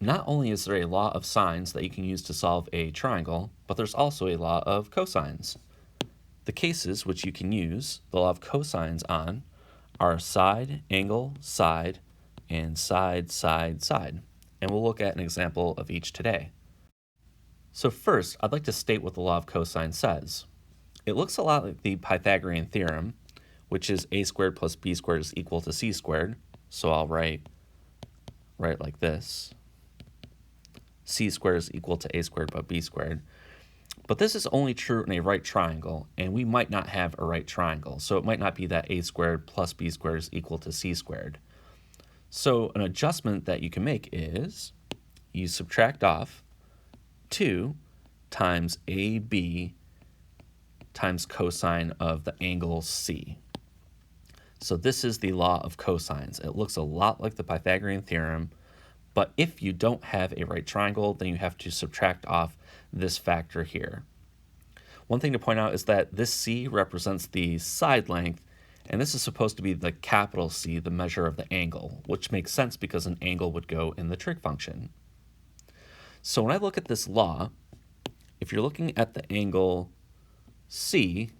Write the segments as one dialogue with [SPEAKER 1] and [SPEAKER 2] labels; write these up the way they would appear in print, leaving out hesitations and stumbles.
[SPEAKER 1] Not only is there a law of sines that you can use to solve a triangle, but there's also a law of cosines. The cases which you can use the law of cosines on are side, angle, side, and side, side, side. And we'll look at an example of each today. So first, I'd like to state what the law of cosine says. It looks a lot like the Pythagorean theorem, which is a squared plus b squared is equal to c squared. So I'll write like this. C squared is equal to a squared but b squared. But this is only true in a right triangle, and we might not have a right triangle. So it might not be that a squared plus b squared is equal to c squared. So an adjustment that you can make is you subtract off 2 times AB times cosine of the angle C. So this is the law of cosines. It looks a lot like the Pythagorean theorem, but if you don't have a right triangle, then you have to subtract off this factor here. One thing to point out is that this C represents the side length, and this is supposed to be the capital C, the measure of the angle, which makes sense because an angle would go in the trig function. So when I look at this law, if you're looking at the angle C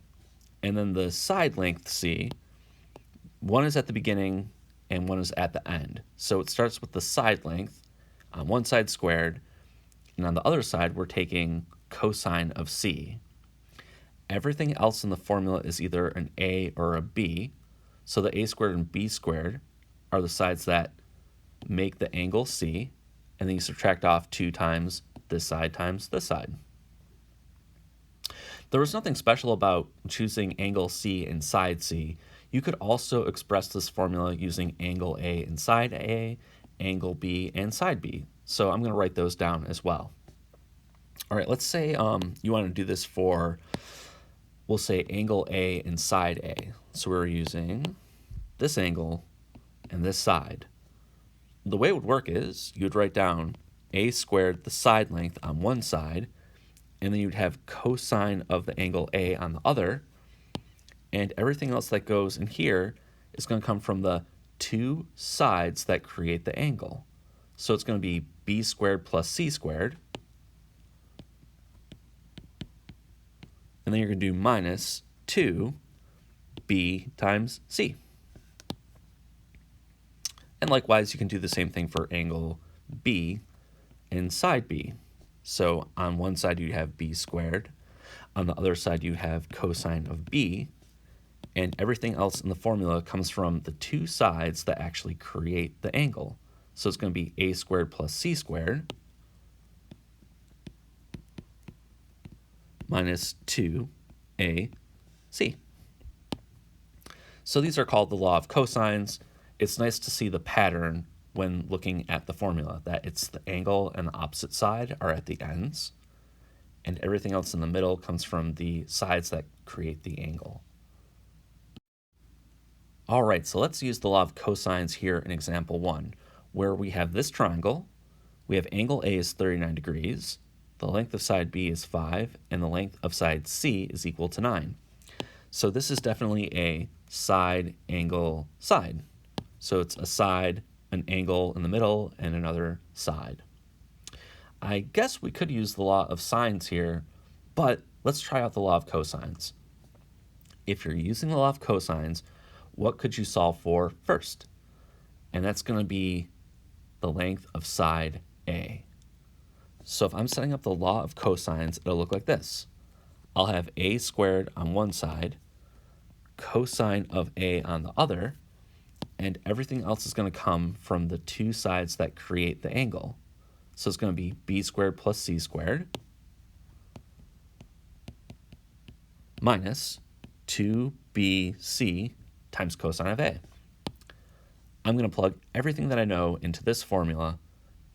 [SPEAKER 1] and then the side length C, one is at the beginning and one is at the end. So it starts with the side length on one side squared, and on the other side we're taking cosine of C. Everything else in the formula is either an A or a B, so the a squared and b squared are the sides that make the angle C, and then you subtract off 2 times this side times this side. There was nothing special about choosing angle C and side C. You could also express this formula using angle A and side A, angle B and side B. So I'm going to write those down as well. All right, let's say you want to do this for, we'll say angle A and side A. So we're using this angle and this side. The way it would work is you'd write down a squared, the side length, on one side, and then you'd have cosine of the angle A on the other, and everything else that goes in here is going to come from the two sides that create the angle. So it's going to be b squared plus c squared, and then you're going to do minus 2b times c. And likewise, you can do the same thing for angle B and side B. So on one side you have b squared, on the other side you have cosine of b, and everything else in the formula comes from the two sides that actually create the angle. So it's going to be a squared plus c squared minus 2ac. So these are called the law of cosines. It's nice to see the pattern when looking at the formula, that it's the angle and the opposite side are at the ends, and everything else in the middle comes from the sides that create the angle. All right, so let's use the law of cosines here in example 1, where we have this triangle, we have angle A is 39 degrees, the length of side B is 5, and the length of side C is equal to 9. So this is definitely a side, angle, side. So it's a side, an angle in the middle, and another side. I guess we could use the law of sines here, but let's try out the law of cosines. If you're using the law of cosines, what could you solve for first? And that's going to be the length of side A. So if I'm setting up the law of cosines, it'll look like this. I'll have a squared on one side, cosine of A on the other, and everything else is going to come from the two sides that create the angle. So it's going to be b squared plus c squared minus 2bc times cosine of A. I'm going to plug everything that I know into this formula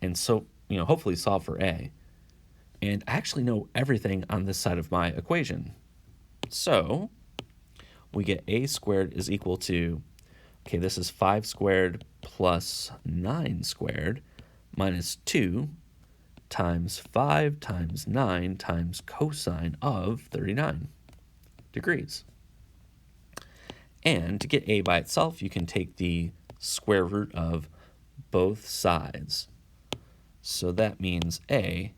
[SPEAKER 1] and so, hopefully solve for A. And I actually know everything on this side of my equation. So we get a squared is equal to, okay, this is 5 squared plus 9 squared minus 2 times 5 times 9 times cosine of 39 degrees. And to get a by itself, you can take the square root of both sides. So that means A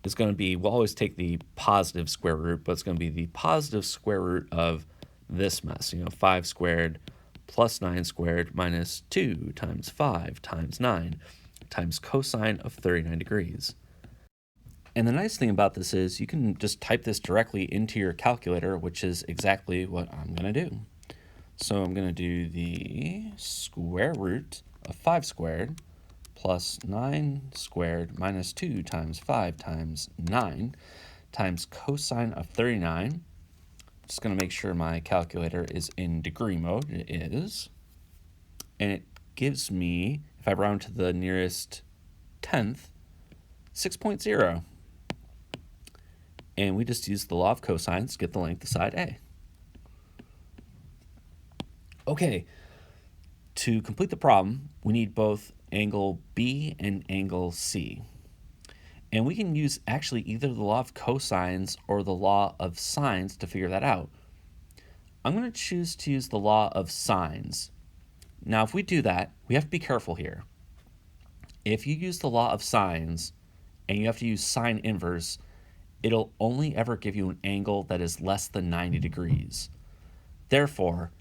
[SPEAKER 1] is going to be, we'll always take the positive square root, but it's going to be the positive square root of this mess, 5 squared plus 9 squared minus 2 times 5 times 9 times cosine of 39 degrees. And the nice thing about this is you can just type this directly into your calculator, which is exactly what I'm going to do. So I'm going to do the square root of 5 squared plus 9 squared minus 2 times 5 times 9 times cosine of 39. Just going to make sure my calculator is in degree mode. It is. And it gives me, if I round to the nearest tenth, 6.0. And we just use the law of cosines to get the length of side A. Okay, to complete the problem, we need both angle B and angle C. And we can use actually either the law of cosines or the law of sines to figure that out. I'm going to choose to use the law of sines. Now, if we do that, we have to be careful here. If you use the law of sines and you have to use sine inverse, it'll only ever give you an angle that is less than 90 degrees. Therefore,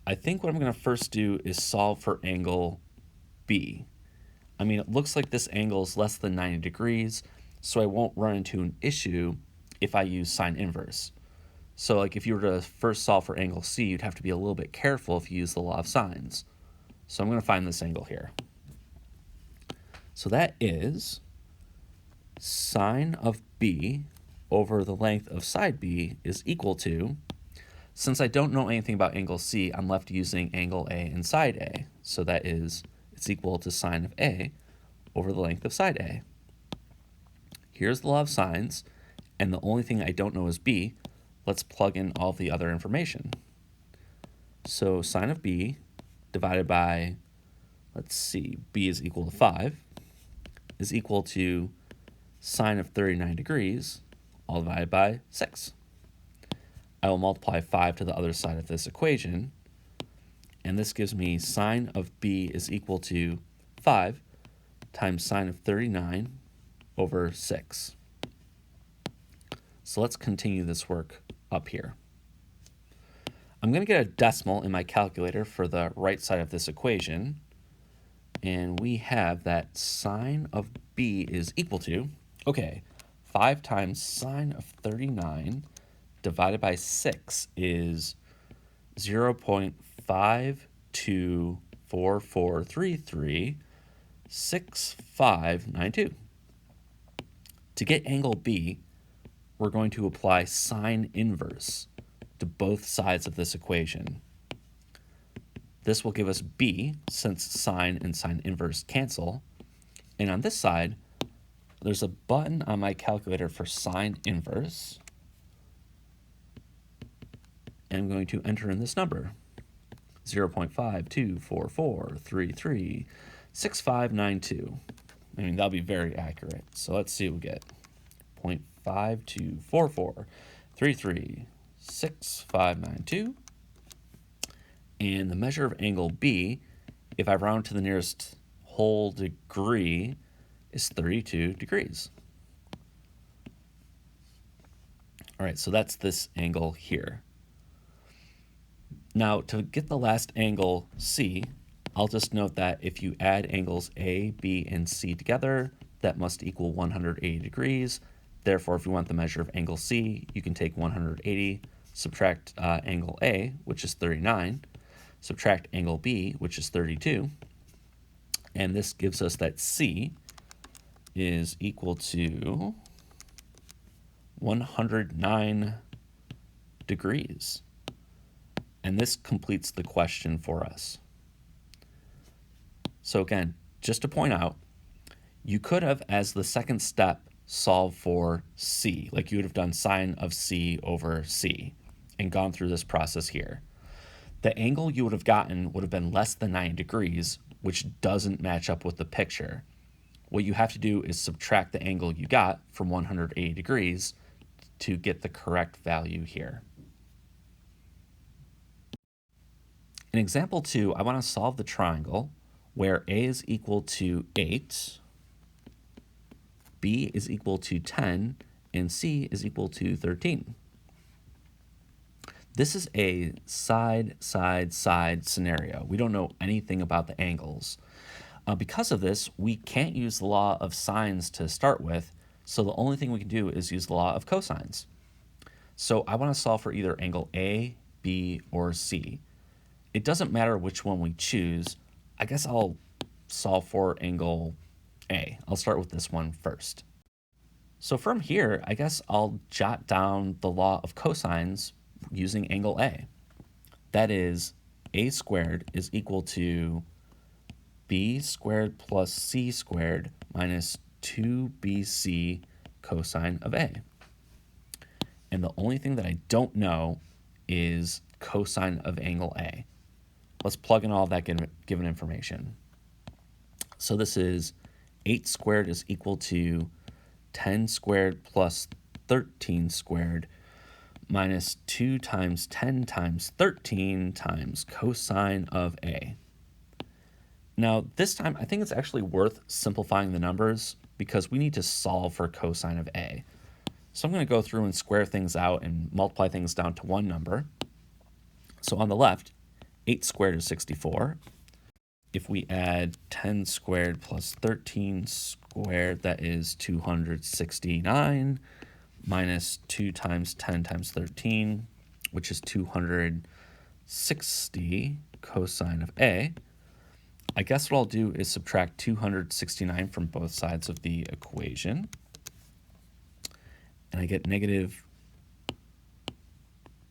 [SPEAKER 1] I think what I'm going to first do is solve for angle B. I mean, it looks like this angle is less than 90 degrees, so I won't run into an issue if I use sine inverse. So like if you were to first solve for angle C, you'd have to be a little bit careful if you use the law of sines. So I'm going to find this angle here. So that is sine of B over the length of side B is equal to, since I don't know anything about angle C, I'm left using angle A and side A. So that is, it's equal to sine of A over the length of side A. Here's the law of sines, and the only thing I don't know is B. Let's plug in all of the other information. So sine of B divided by, let's see, B is equal to 5, is equal to sine of 39 degrees, all divided by 6. I will multiply 5 to the other side of this equation, and this gives me sine of B is equal to 5 times sine of 39 over 6. So let's continue this work up here. I'm going to get a decimal in my calculator for the right side of this equation, and we have that sine of B is equal to, okay, 5 times sine of 39 divided by 6 is 0.5244336592. To get angle B, we're going to apply sine inverse to both sides of this equation. This will give us B, since sine and sine inverse cancel. And on this side, there's a button on my calculator for sine inverse. And I'm going to enter in this number, 0.5244336592. I mean, that'll be very accurate. So let's see what we get. 0.5244336592. And the measure of angle B, if I round to the nearest whole degree, is 32 degrees. All right, so that's this angle here. Now, to get the last angle C, I'll just note that if you add angles A, B, and C together, that must equal 180 degrees. Therefore, if you want the measure of angle C, you can take 180, subtract angle A, which is 39, subtract angle B, which is 32, and this gives us that C is equal to 109 degrees. And this completes the question for us. So again, just to point out, you could have, as the second step, solved for C, like you would have done sine of C over C, and gone through this process here. The angle you would have gotten would have been less than 90 degrees, which doesn't match up with the picture. What you have to do is subtract the angle you got from 180 degrees to get the correct value here. In example 2, I want to solve the triangle where A is equal to 8 B is equal to 10 and C is equal to 13. This is a side, side, side scenario. We don't know anything about the angles. Because of this, we can't use the law of sines to start with, so the only thing we can do is use the law of cosines. So I want to solve for either angle A, B, or C. It doesn't matter which one we choose. I guess I'll solve for angle A. I'll start with this one first. So from here, I guess I'll jot down the law of cosines using angle A. That is, A squared is equal to B squared plus C squared minus 2BC cosine of A. And the only thing that I don't know is cosine of angle A. Let's plug in all of that given information. So this is 8 squared is equal to 10 squared plus 13 squared minus 2 times 10 times 13 times cosine of A. Now, this time, I think it's actually worth simplifying the numbers because we need to solve for cosine of A. So I'm going to go through and square things out and multiply things down to one number. So on the left, 8 squared is 64. If we add 10 squared plus 13 squared, that is 269, minus 2 times 10 times 13, which is 260 cosine of A. I guess what I'll do is subtract 269 from both sides of the equation. And I get negative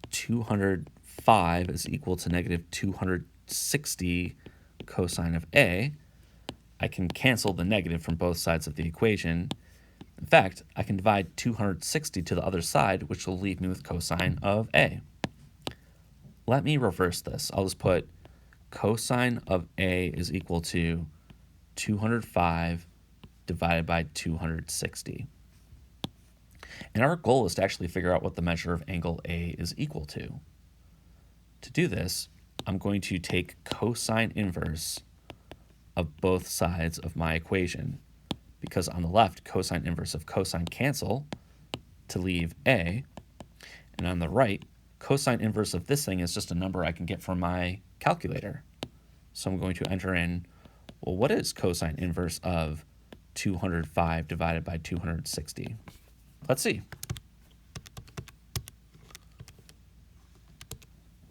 [SPEAKER 1] 205 is equal to negative 260 cosine of A. I can cancel the negative from both sides of the equation. In fact, I can divide 260 to the other side, which will leave me with cosine of A. Let me reverse this. I'll just put cosine of A is equal to 205 divided by 260. And our goal is to actually figure out what the measure of angle A is equal to. To do this, I'm going to take cosine inverse of both sides of my equation, because on the left, cosine inverse of cosine cancel to leave A, and on the right, cosine inverse of this thing is just a number I can get from my calculator. So I'm going to enter in, well, what is cosine inverse of 205 divided by 260? Let's see.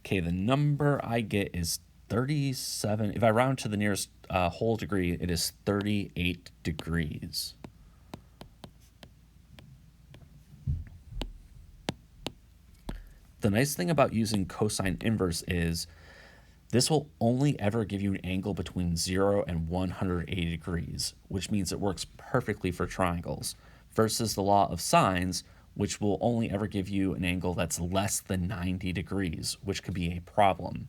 [SPEAKER 1] Okay, the number I get is 37. If I round to the nearest whole degree, it is 38 degrees. The nice thing about using cosine inverse is this will only ever give you an angle between 0 and 180 degrees, which means it works perfectly for triangles, versus the law of sines, which will only ever give you an angle that's less than 90 degrees, which could be a problem.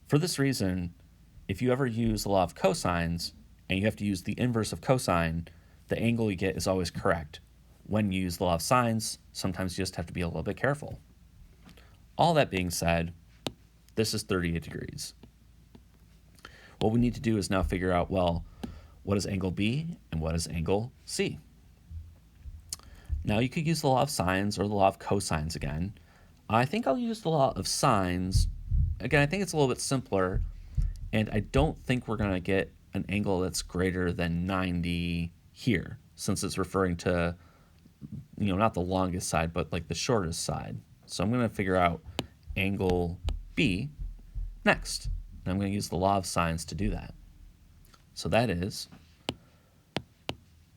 [SPEAKER 1] For this reason, if you ever use the law of cosines and you have to use the inverse of cosine, the angle you get is always correct. When you use the law of sines, sometimes you just have to be a little bit careful. All that being said, this is 38 degrees. What we need to do is now figure out, well, what is angle B and what is angle C? Now you could use the law of sines or the law of cosines again. I think I'll use the law of sines. Again, I think it's a little bit simpler, and I don't think we're going to get an angle that's greater than 90 here, since it's referring to, not the longest side, but like the shortest side. So I'm going to figure out angle B next, and I'm going to use the law of sines to do that. So that is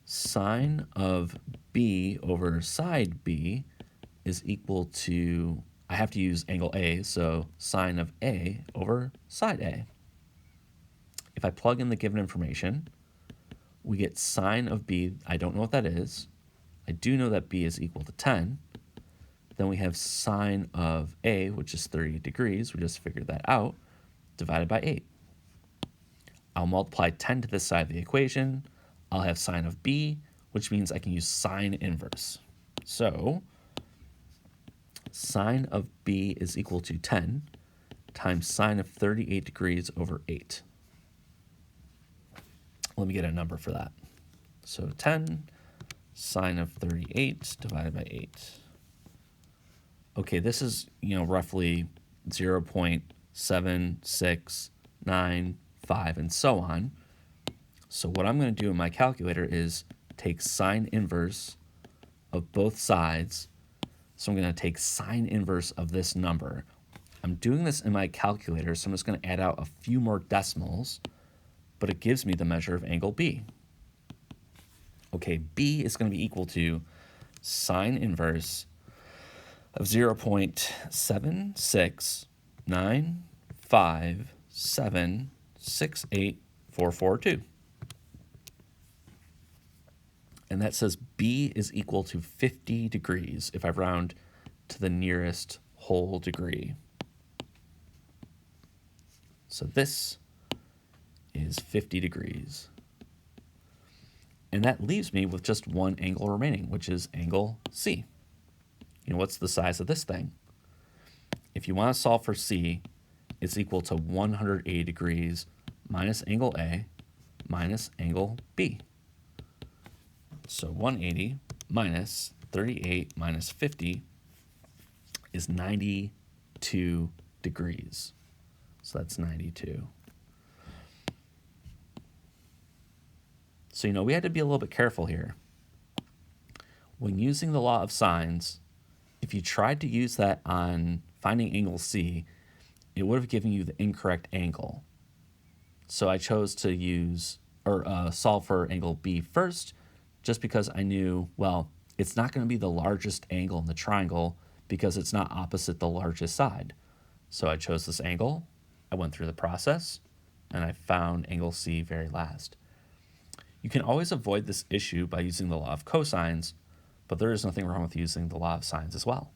[SPEAKER 1] sine of B over side B is equal to, I have to use angle A, so sine of A over side A. If I plug in the given information, we get sine of B. I don't know what that is. I do know that B is equal to 10. Then we have sine of A, which is 38 degrees. We just figured that out, divided by 8. I'll multiply 10 to this side of the equation. I'll have sine of B, which means I can use sine inverse. So sine of B is equal to 10 times sine of 38 degrees over 8. Let me get a number for that. So 10 sine of 38 divided by 8. Okay, this is, roughly 0.7695 and so on. So what I'm going to do in my calculator is take sine inverse of both sides. So I'm going to take sine inverse of this number. I'm doing this in my calculator, so I'm just going to add out a few more decimals, but it gives me the measure of angle B. Okay, B is going to be equal to sine inverse of 0.7695768,442. And that says B is equal to 50 degrees if I round to the nearest whole degree. So this is 50 degrees. And that leaves me with just one angle remaining, which is angle C. What's the size of this thing? If you want to solve for C, it's equal to 180 degrees minus angle A minus angle B. So 180 minus 38 minus 50 is 92 degrees. So that's 92. So, we had to be a little bit careful here. When using the law of sines, if you tried to use that on finding angle C, it would have given you the incorrect angle. So I chose to use or solve for angle B first, just because I knew, well, it's not going to be the largest angle in the triangle because it's not opposite the largest side. So I chose this angle, I went through the process, and I found angle C very last. You can always avoid this issue by using the law of cosines, but there is nothing wrong with using the law of sines as well.